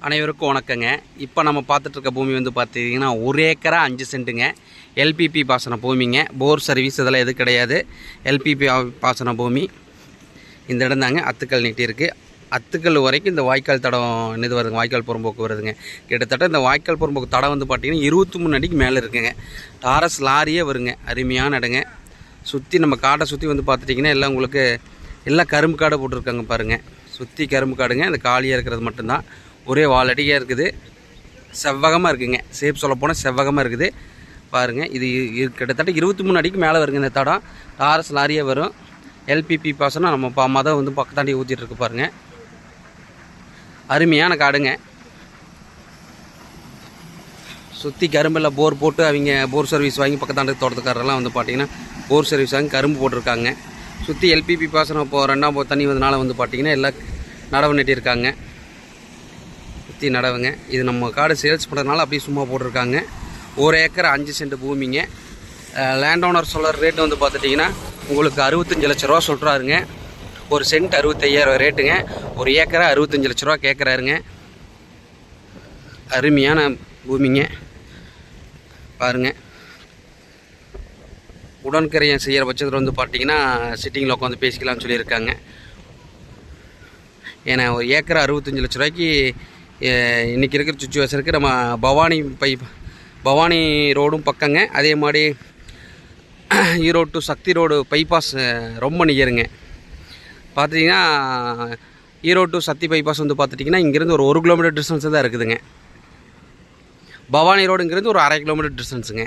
அனைவருக்கும் வணக்கங்க. இப்போ நம்ம பார்த்துட்ருக்க பூமி வந்து பார்த்தீங்கன்னா 1 ஏக்கரா 5 சென்ட்டுங்க. எல்பிபி பாசன பூமிங்க. போர் சர்வீஸ் இதெல்லாம் எதுவும் கிடையாது. எல்பிபி பாசன பூமி. இந்த இடம் தாங்க அத்துக்கல் நீட்டியிருக்கு. அத்துக்கல் வரைக்கும் இந்த வாய்க்கால் தடம் இது வருதுங்க. வாய்க்கால் புறம்போக்கு வருதுங்க. கிட்டத்தட்ட இந்த வாய்க்கால் புறம்போக்கு தடம் வந்து பார்த்திங்கன்னா 23 அடிக்கு மேலே இருக்குங்க. டாரஸ் லாரியே வருங்க. அருமையான இடங்க. சுற்றி நம்ம காட்டை சுற்றி வந்து பார்த்துட்டிங்கன்னா எல்லாம் உங்களுக்கு எல்லாம் கரும்பு காடை போட்டிருக்காங்க பாருங்கள். சுற்றி கரும்பு காடுங்க. இந்த காலியாக இருக்கிறது மட்டும்தான். ஒரே வாலடியாக இருக்குது. செவ்வகமாக இருக்குங்க. சேப் சொல்ல போனால் செவ்வகமாக இருக்குது பாருங்கள். இது கிட்டத்தட்ட 23 அடிக்கு மேலே வருங்க. இந்த தடம் டாரஸ் லாரியே வரும். எல்பிபி பாசனம் நம்ம மதம் வந்து பக்கத்தாண்டி ஊற்றிட்டு இருக்கு பாருங்கள். அருமையான காடுங்க. சுற்றி கரும்பில் போர் போட்டு அவங்க போர் சர்வீஸ் வாங்கி பக்கத்தாண்டு தோட்டத்துக்காரெல்லாம் வந்து பார்த்திங்கன்னா போர் சர்வீஸ் வாங்கி கரும்பு போட்டிருக்காங்க. சுற்றி எல்பிபி பாசனம் இப்போ 2ஆம் தண்ணி வந்தனால வந்து பார்த்திங்கன்னா எல்லாம் நடவு நட்டியிருக்காங்க. சுற்றி நடவுங்க. இது நம்ம காடு சேல்ஸ் பண்ணுறதுனால அப்படியே சும்மா போட்டிருக்காங்க. 1 ஏக்கர் 5 சென்ட் பூமிங்க. லேண்ட் ஓனர் சொல்கிற ரேட்டு வந்து பார்த்துட்டிங்கன்னா உங்களுக்கு 65 லட்ச ரூபா சொல்கிறாருங்க. ஒரு சென்ட் 65,000 ரேட்டுங்க. 1 ஏக்கரா 65 லட்ச ரூபா கேட்குறாருங்க. அருமையான பூமிங்க பாருங்கள். உடன்கரையம் செய்கிற பட்சத்தில் வந்து பார்த்திங்கன்னா சிட்டிங்கில் உட்காந்து பேசிக்கலாம்னு சொல்லியிருக்காங்க. ஏன்னா 1 ஏக்கரா 65 லட்ச ரூபாய்க்கு இன்றைக்கி இருக்கிற சுச்சுவேஷனுக்கு நம்ம பவானி ரோடும் பக்கங்க. அதே மாதிரி Erode to Sakthi road bypass ரொம்ப நியருங்க. பார்த்திங்கன்னா ஈரோடு டு சக்தி பைபாஸ் வந்து பார்த்துட்டிங்கன்னா இங்கேருந்து ஒரு 1 கிலோமீட்டர் டிஸ்டன்ஸு தான் இருக்குதுங்க. பவானி ரோடுங்கிறது ஒரு 1/2 கிலோமீட்டர் டிஸ்டன்ஸுங்க.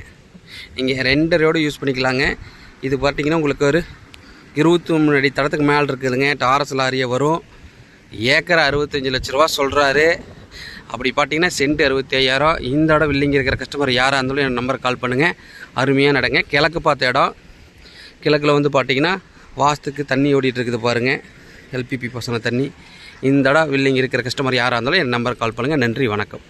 நீங்கள் 2 ரோடு யூஸ் பண்ணிக்கலாங்க. இது பார்த்திங்கன்னா உங்களுக்கு ஒரு 23 அடி தடத்துக்கு மேலே இருக்குதுங்க. டாரஸ் லாரியே வரும். ஏக்கர் 65 லட்ச ரூபா சொல்கிறாரு. அப்படி பார்த்தீங்கன்னா சென்ட் 65,000. இந்த இடம் வில்லிங்க இருக்கிற கஸ்டமர் யாராக இருந்தாலும் என் நம்பர் கால் பண்ணுங்கள். அருமையான இடங்க. கிழக்கு பார்த்த இடம். கிழக்கில் வந்து பார்த்திங்கன்னா வாஸ்துக்கு தண்ணி ஓடிட்டு இருக்குது பாருங்கள். எல்பிபி பசங்க தண்ணி. இந்த இடம் வில்லிங்க இருக்கிற கஸ்டமர் யாராக இருந்தாலும் என் நம்பர் கால் பண்ணுங்கள். நன்றி, வணக்கம்.